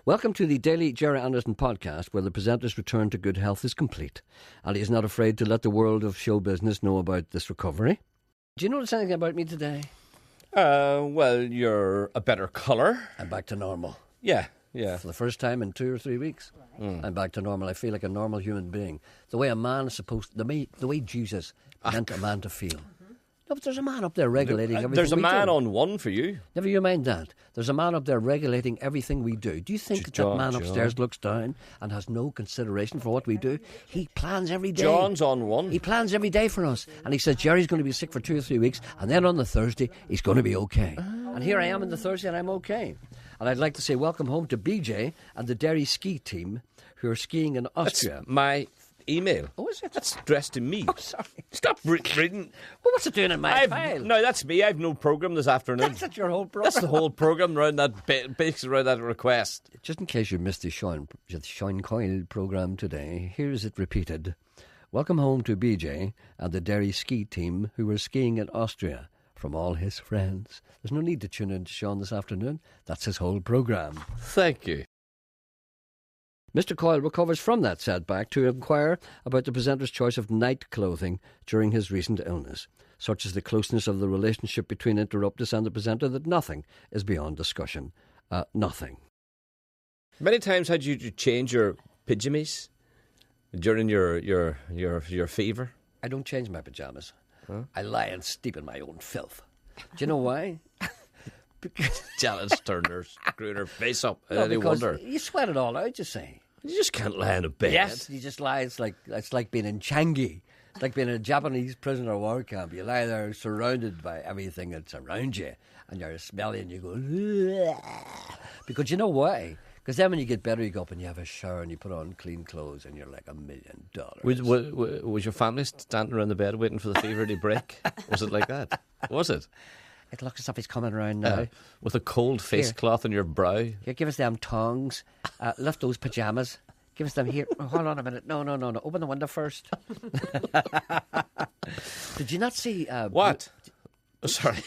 Welcome to the daily Gerry Anderson podcast, where the presenter's return to good health is complete, and he is not afraid to let the world of show business know about this recovery. Do you notice anything about me today? Well, you're a better colour. I'm back to normal. Yeah. For the first time in 2 or 3 weeks, I'm back to normal. I feel like a normal human being. The way a man is supposed to, the way Jesus meant a man to feel. No, but there's a man up there regulating everything There's a we man do. on one for you. Never you mind that. There's a man up there regulating everything we do. Do you think that man upstairs looks down and has no consideration for what we do? He plans every day. John's on one. He plans every day for us. And he says Gerry's going to be sick for 2 or 3 weeks, and then on the Thursday, he's going to be okay. And here I am on the Thursday, and I'm okay. And I'd like to say welcome home to BJ and the Derry ski team who are skiing in Austria. That's my email. Oh, is it? That's addressed to me. Oh, sorry. Stop reading. Well, what's it doing in my file? No, that's me. I've no programme this afternoon. That's your whole programme. That's the whole programme around that, based around that request. Just in case you missed the Shine Coyle programme today, here is it repeated. Welcome home to BJ and the Derry ski team who were skiing in Austria from all his friends. There's no need to tune in to Sean this afternoon. That's his whole programme. Thank you. Mr. Coyle recovers from that setback to inquire about the presenter's choice of night clothing during his recent illness. Such is the closeness of the relationship between Interruptus and the presenter that nothing is beyond discussion. Nothing. Many times had you to change your pyjamas during your fever? I don't change my pyjamas. Huh? I lie and steep in my own filth. Do you know why? Because Janet's turned her, screwing her face up. No, Any because wonder? You sweat it all out, you see. You just can't lie in a bed. Yes, you just lie. It's like being in Changi. It's like being in a Japanese prisoner of war camp. You lie there surrounded by everything that's around you, and you're smelly and you go, "Ugh." Because you know why? Because then when you get better, you go up and you have a shower and you put on clean clothes and you're like $1 million. Was your family standing around the bed waiting for the fever to break? Was it like that? Was it? It looks as if he's coming around now. With a cold face cloth on your brow. Here, give us them tongs. Lift those pyjamas. Give us them here. Oh, hold on a minute. No. Open the window first. Did you not see... What? Sorry.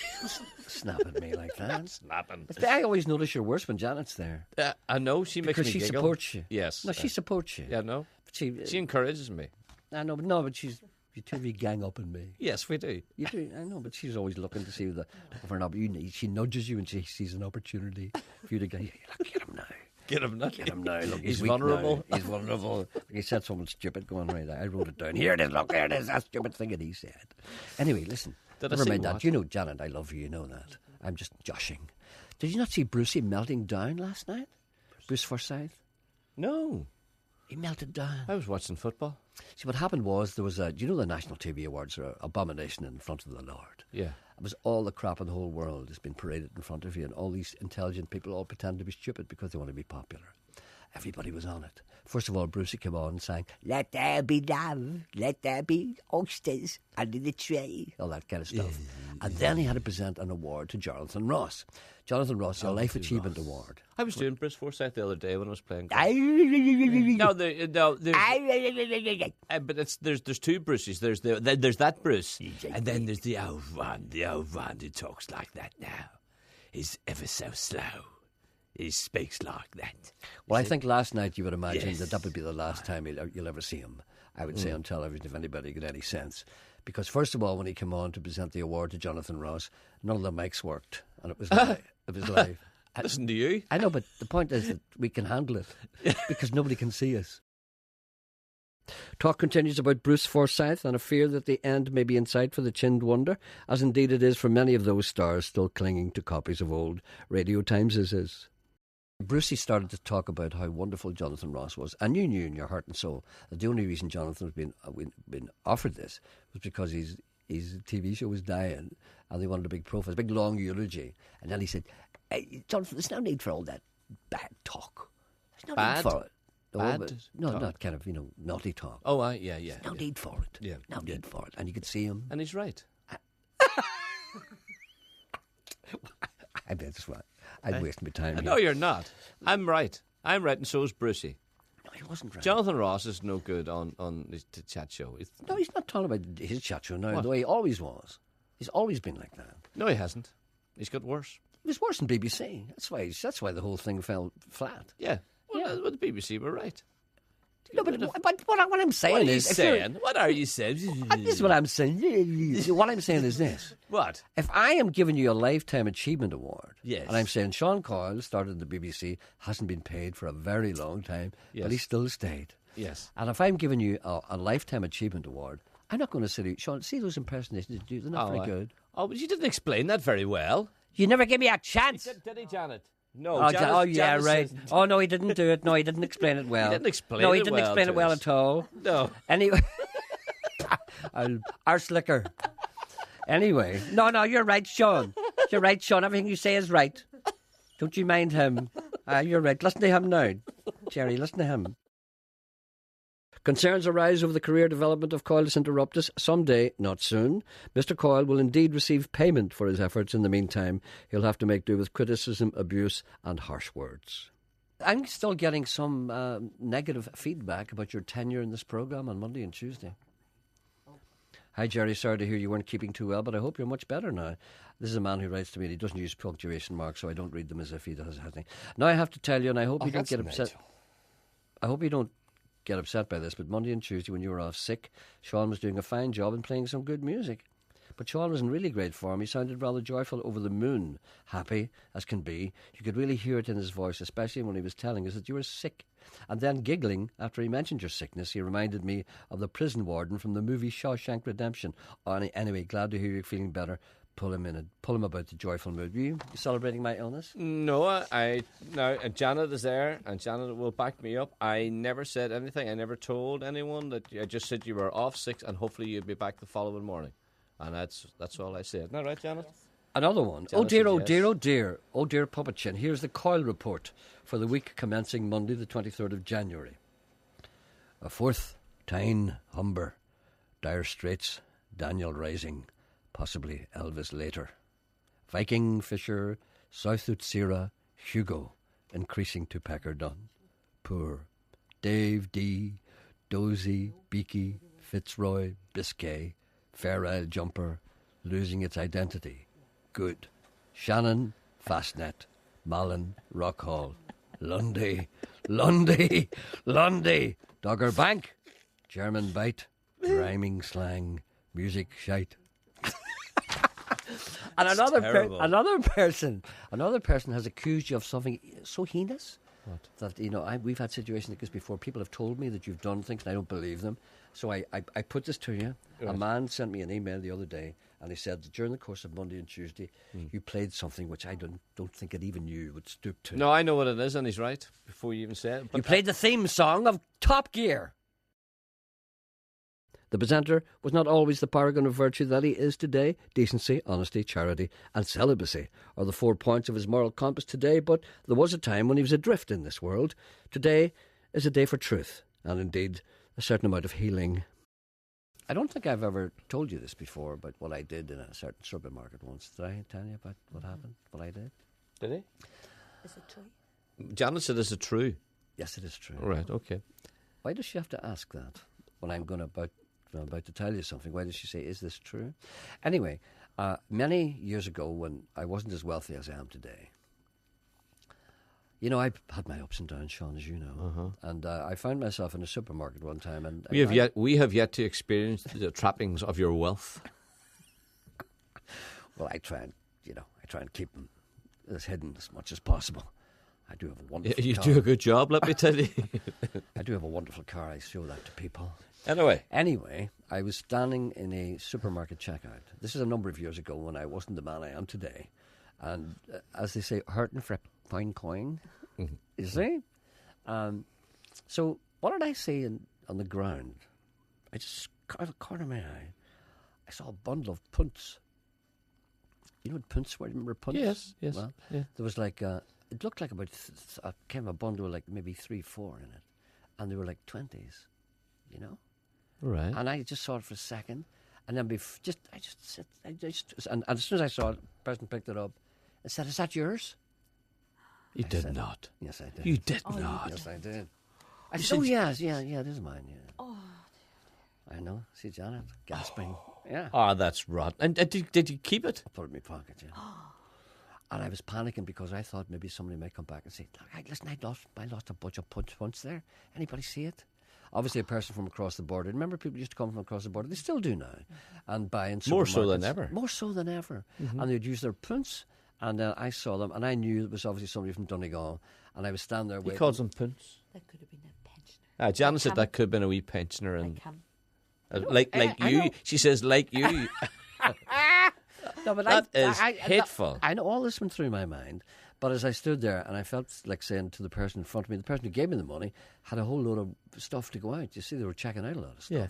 Snap at me like that. Snapping. I always notice you're worse when Janet's there. I know, she makes me giggle. Because she supports you. Yes. No, she supports you. Yeah, no. But she encourages me. I know, but you two of you gang up on me. Yes, we do. You do, I know, but she's always looking to see if she nudges you and she sees an opportunity for you to go, look, get him now. Get him now. Get him now. Look, he's vulnerable. Now. He's vulnerable. He said something stupid going right. I wrote it down. Here it is. Look, there it is. That stupid thing that he said. Anyway, listen. Never mind that. You know, Janet, I love you. You know that. I'm just joshing. Did you not see Brucey melting down last night? Bruce Forsyth? No. He melted down. I was watching football. See, what happened was there was do you know the National TV Awards are an abomination in front of the Lord? Yeah. It was all the crap in the whole world has been paraded in front of you, and all these intelligent people all pretend to be stupid because they want to be popular. Everybody was on it. First of all, Brucey came on and sang, "Let there be love, let there be oysters under the tree," all that kind of stuff. And then he had to present an award to Jonathan Ross. Jonathan Ross, a Life Achievement Award. I was doing Bruce Forsyth the other day when I was playing. But there's two Bruces. There's that Bruce, and then there's the old one who talks like that now. He's ever so slow. He speaks like that. Well, I think last night you would imagine that would be the last time you'll ever see him. I would say on television, if anybody got any sense. Because first of all, when he came on to present the award to Jonathan Ross, none of the mics worked, and it was live. It was live. Listen to you. I know, but the point is that we can handle it because nobody can see us. Talk continues about Bruce Forsyth and a fear that the end may be in sight for the chinned wonder, as indeed it is for many of those stars still clinging to copies of old Radio Timeses. Brucey started to talk about how wonderful Jonathan Ross was, and you knew in your heart and soul that the only reason Jonathan was been offered this was because his TV show was dying and they wanted a big profile, a big long eulogy. And then he said, "Hey, Jonathan, there's no need for all that bad talk. There's no need for it." No, not kind of, naughty talk. Oh, yeah. There's no need for it. Yeah. No need for it. And you could see him. And he's right. I bet that's right. I'd waste my time. No, you're not. I'm right. I'm right, and so is Brucey. No, he wasn't right. Jonathan Ross is no good on the chat show. No, he's not talking about his chat show now, the way he always was. He's always been like that. No, he hasn't. He's got worse. It was worse than BBC. That's why the whole thing fell flat. Yeah. Well, the BBC were right. No, but what I'm saying What are you is... saying? What are you saying? This is what I'm saying. What I'm saying is this. What? If I am giving you a Lifetime Achievement Award, Yes. and I'm saying Sean Coyle started the BBC, hasn't been paid for a very long time, Yes. but he still stayed. Yes. And if I'm giving you a Lifetime Achievement Award, I'm not going to say to you, Sean, see those impersonations you do, they're not very good. Oh, but you didn't explain that very well. You never give me a chance. Did he, Janet? No. Oh, Janet, yeah, Janet right. says- Oh, no, he didn't do it. No, he didn't explain it well. He didn't explain No, he it didn't well explain to it well us. at all. No. Anyway, our slicker. Anyway, no, you're right, Sean. You're right, Sean. Everything you say is right. Don't you mind him. You're right. Listen to him now. Gerry, listen to him. Concerns arise over the career development of Coilus Interruptus. Someday, not soon, Mr. Coyle will indeed receive payment for his efforts. In the meantime, he'll have to make do with criticism, abuse and harsh words. I'm still getting some negative feedback about your tenure in this programme on Monday and Tuesday. Hi, Gerry. Sorry to hear you weren't keeping too well, but I hope you're much better now. This is a man who writes to me and he doesn't use punctuation marks, so I don't read them as if he does anything. Now I have to tell you, and I hope you don't get upset. I hope you don't get upset by this, but Monday and Tuesday when you were off sick, Sean was doing a fine job and playing some good music. But Sean was in really great form. He sounded rather joyful, over the moon, happy as can be. You could really hear it in his voice, especially when he was telling us that you were sick. And then giggling, after he mentioned your sickness, he reminded me of the prison warden from the movie Shawshank Redemption. Anyway, glad to hear you're feeling better. Pull him about the joyful mood. Were you celebrating my illness? No, Janet is there, and Janet will back me up. I never said anything. I never told anyone that. I just said you were off sick, and hopefully you'd be back the following morning. And that's all I said. Isn't that right, Janet? Yes. Another one. Janet Oh dear, says oh yes. dear, oh dear. Oh dear, Puppet Chin. Here's the Coil Report for the week commencing Monday, the 23rd of January. A fourth, Tyne Humber, Dire Straits, Daniel Rising, possibly Elvis later. Viking Fisher, South Utsira, Hugo, increasing to Packardon. Poor. Dave D, Dozy, Beaky, Fitzroy, Biscay, Fair Isle Jumper, losing its identity. Good. Shannon, Fastnet, Malin, Rockhall, Lundy, Dogger Bank, German Bite, Rhyming Slang, Music Shite. And another person has accused you of something so heinous. What? That, we've had situations like this before. People have told me that you've done things and I don't believe them. So I put this to you. Right. A man sent me an email the other day and he said that during the course of Monday and Tuesday you played something which I don't think that even you would stoop to. No, I know what it is and he's right before you even say it. But you played the theme song of Top Gear. The presenter was not always the paragon of virtue that he is today. Decency, honesty, charity and celibacy are the 4 points of his moral compass today, but there was a time when he was adrift in this world. Today is a day for truth and indeed a certain amount of healing. I don't think I've ever told you this before about what I did in a certain supermarket once. Did I tell you about what happened, what I did? Did he? Is it true? Janet said, is it true? Yes, it is true. All right, okay. Why does she have to ask that when I'm about to tell you something? Why does she say, is this true? Anyway, many years ago when I wasn't as wealthy as I am today, I had my ups and downs, Sean, as you know. And I found myself in a supermarket one time. And we have yet to experience the trappings of your wealth. Well, I try and keep them as hidden as much as possible. I do have a wonderful car. You do a good job, let me tell you. I do have a wonderful car. I show that to people. Anyway, I was standing in a supermarket checkout. This is a number of years ago when I wasn't the man I am today. And as they say, hurting for a pound coin, you see? So what did I see on the ground? I just, out of the corner of my eye, I saw a bundle of punts. You know what punts were? Remember punts? Yes. Well, yeah. there was like, it looked like about, came a bundle with like maybe 3-4 in it. And they were like 20s, Right. And I just saw it for a second. And then and as soon as I saw it, the person picked it up and said, is that yours? You did not. Yes, I did. You did not. Yes, I did. I said, oh, yes, yeah, it is mine, yeah. Oh, I know. See Janet gasping. Yeah. Oh, that's rotten. And did you keep it? I put it in my pocket, yeah. And I was panicking because I thought maybe somebody might come back and say, "Hey, listen, I lost a bunch of punch there. Anybody see it?" Obviously, a person from across the border. Remember, people used to come from across the border. They still do now, and buy in supermarkets. More so than ever. More so than ever. And they'd use their punts. And I saw them, and I knew it was obviously somebody from Donegal. And I was standing there waiting. He calls them punts. That could have been a pensioner. Janice said that could have been a wee pensioner. And like I you. know. She says, like you. No, but That is hateful. I know all this went through my mind, but as I stood there and I felt like saying to the person in front of me, the person who gave me the money had a whole load of stuff to go out. You see, they were checking out a lot of stuff. Yeah.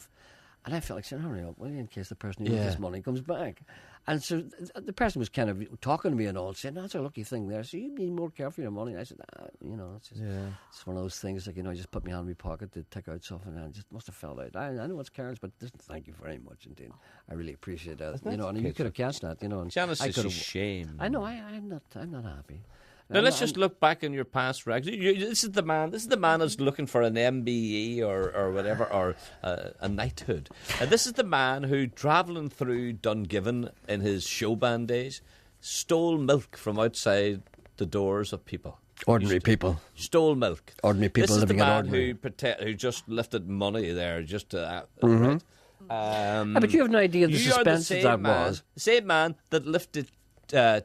And I felt like saying, hurry up, well, in case the person who needs this money comes back. And so the person was kind of talking to me and all, saying, "That's a lucky thing there. So you be more careful with your money." And I said, it's one of those things, like, I just put my hand in my pocket to take out something, and I just must have fell out. I know it's careless, but listen, thank you very much indeed. I really appreciate that. And you could have catched that, And Janice I is a shame. I know, I'm not happy. Now let's just look back in your past rags. This is the man. This is the man who's looking for an MBE or whatever, or a knighthood. And this is the man who, travelling through Dungiven in his showband days, stole milk from outside the doors of people. Ordinary people. Stole milk. Ordinary people living at ordinary. This is the man who just lifted money there, just right. But you have no idea the suspense that was. The same man that lifted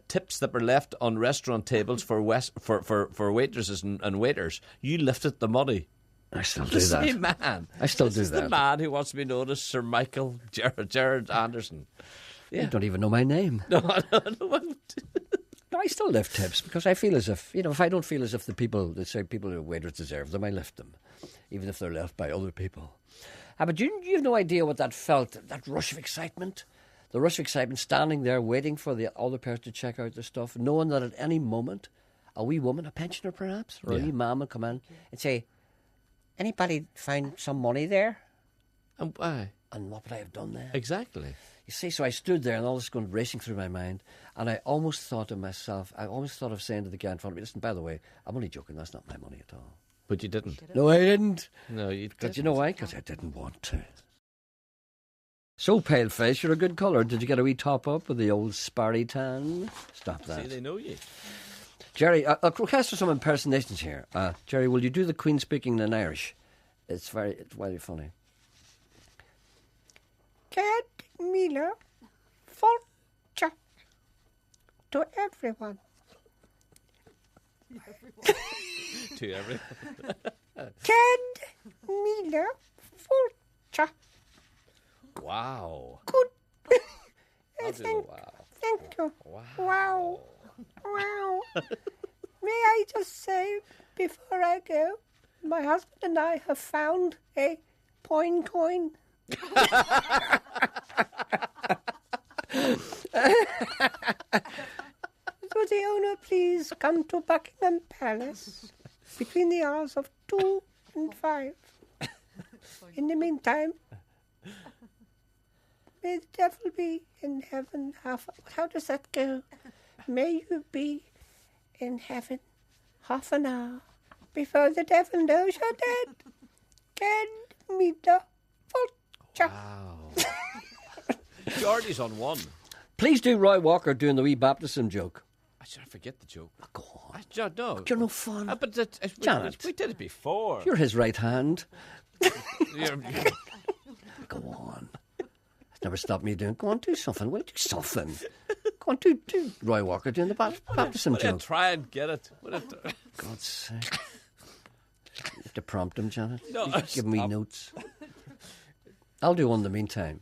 tips that were left on restaurant tables for waitresses and waiters. You lifted the money. I still do the that. Same man. I still do This is that. the man who wants to be known as Sir Michael Gerard Anderson. Yeah. You don't even know my name. No. No, I still lift tips because I feel as if, if I don't feel as if the people who are waiters deserve them, I lift them, even if they're left by other people. But you have no idea what that felt, that rush of excitement. The rush of excitement, standing there waiting for the other person to check out the stuff, knowing that at any moment, a wee woman, a pensioner perhaps, or a wee man would come in and say, "Anybody find some money there?" And why? And what would I have done then? Exactly. You see, so I stood there and all this going racing through my mind, and I almost thought of saying to the guy in front of me, "Listen, by the way, I'm only joking, that's not my money at all." But you didn't. No, I didn't. No, you didn't. Because you know why? Because I didn't want to. So, pale face, you're a good colour. Did you get a wee top up with the old sparry tan? Stop that. See, they know you. Gerry, I'll request for some impersonations here. Gerry, will you do the Queen speaking in Irish? It's very funny. Cad Miller Fulcha to everyone. To everyone. Cad Miller Fulcha. Wow. Good. Wow. Thank you. Wow. Wow. May I just say, before I go, my husband and I have found a coin. Would the owner please come to Buckingham Palace between the hours of 2 and 5? In the meantime, may the devil be in heaven how does that go? May you be in heaven half an hour before the devil knows you're dead. Can me the vulture. Wow. Geordie's on one. Please do Roy Walker doing the wee baptism joke. I forget the joke. Go on. No. You're no fun. But Janet. we did it before. You're his right hand. You're- Go on. It's never stopped me doing. Go on, do something. Will do something. Go on, do Roy Walker doing the baptism Would I joke. try and get it? God's sake. You have to prompt him, Janet. No, Give me notes. I'll do one in the meantime.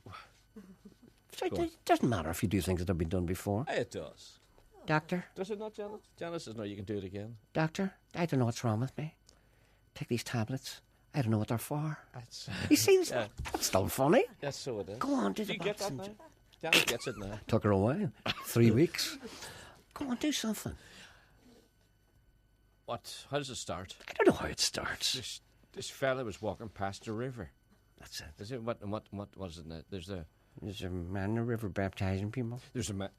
It doesn't matter if you do things that have been done before. It does. Doctor, Does it not, Janice? Janice says no, you can do it again. doctor, I don't know what's wrong with me. Take these tablets. I don't know what they're for. That's, You see, Yeah. that's still funny. yes, so it is. Go on, do Do the you get that baptism now? joke. Janice gets it now. Took her a while. 3 weeks. Go on, do something. What? How does it start? I don't know how it starts. This fella was walking past a river. That's it. Is it what was it now? There's a man in the river baptizing people. a man.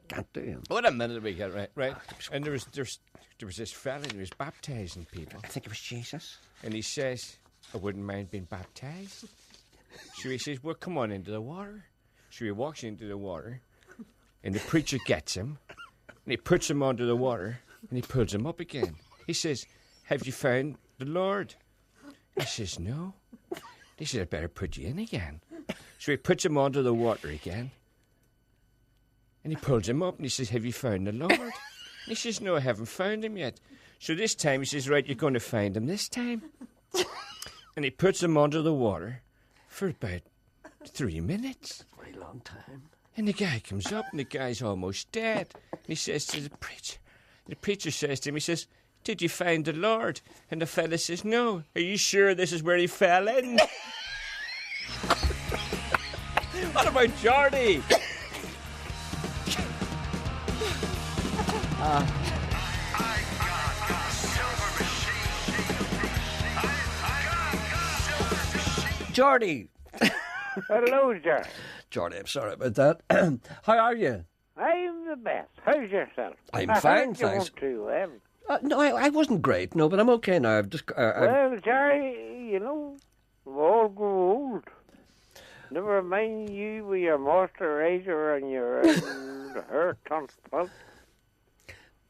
Can't do him. What a minute we get right. And there was this fella who was baptizing people, I think it was Jesus. and he says, "I wouldn't mind being baptized." So he says, "Well, come on into the water." So he walks into the water, And the preacher gets him, and he puts him under the water, and he pulls him up again. He says, have you found the Lord? He says, no. He said, I'd better put you in again. So he puts him under the water again, and he pulls him up, and he says, have you found the Lord? And he says, no, I haven't found him yet. So this time, he says, right, you're going to find him this time. And he puts him under the water for about 3 minutes. A very long time. And the guy comes up, and the guy's almost dead. And he says to the preacher says to him, he says, did you find the Lord? And the fella says, no. Are you sure this is where he fell in? What about Jordy? Jordy! Hello, Gerry. Jordy, I'm sorry about that. How are you? I'm the best. How's yourself? I'm I fine, heard you thanks. weren't too well. No, I wasn't great, no, but I'm okay now. I've just... Well, Gerry, you know, we all grow old. Never mind you with your moisturizer and your hair transplant.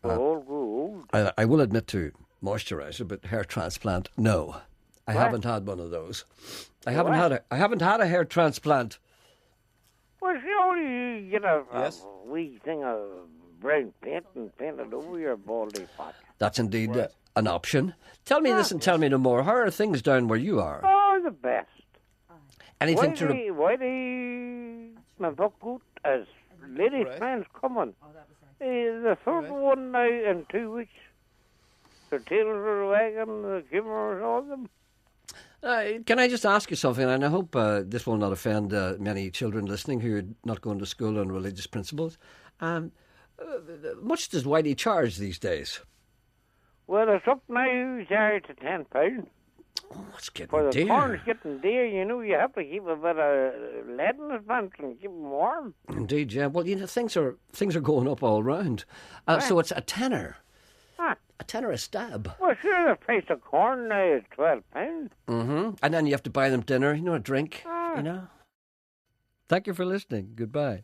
We all grow old. I will admit to moisturiser, but hair transplant, no. I haven't had one of those. I haven't had a hair transplant. Well, surely you get a Yes. wee thing of brown paint and paint it over your baldy patch. That's indeed an option. Tell me this and tell me no more. How are things down where you are? Oh, the best. Anything Why my book good as ladies' man's coming. The third one now in 2 weeks. The tails are wagging, the gimmers, all of them. Can I just ask you something? And I hope this will not offend many children listening who are not going to school on religious principles. Much does Whitey charge these days? Well, it's up now, Gerry, to £10. Oh, it's getting For the dear. corn's getting dear, you know, you have to keep a bit of lead in his pants and keep him warm. Indeed, yeah. Well, you know, things are going up all round. So it's a tenner. Huh. A tenner a stab. Well, sure, the price of corn now is £12. Mm-hmm. And then you have to buy them dinner, you know, a drink, Ah. you know. Thank you for listening. Goodbye.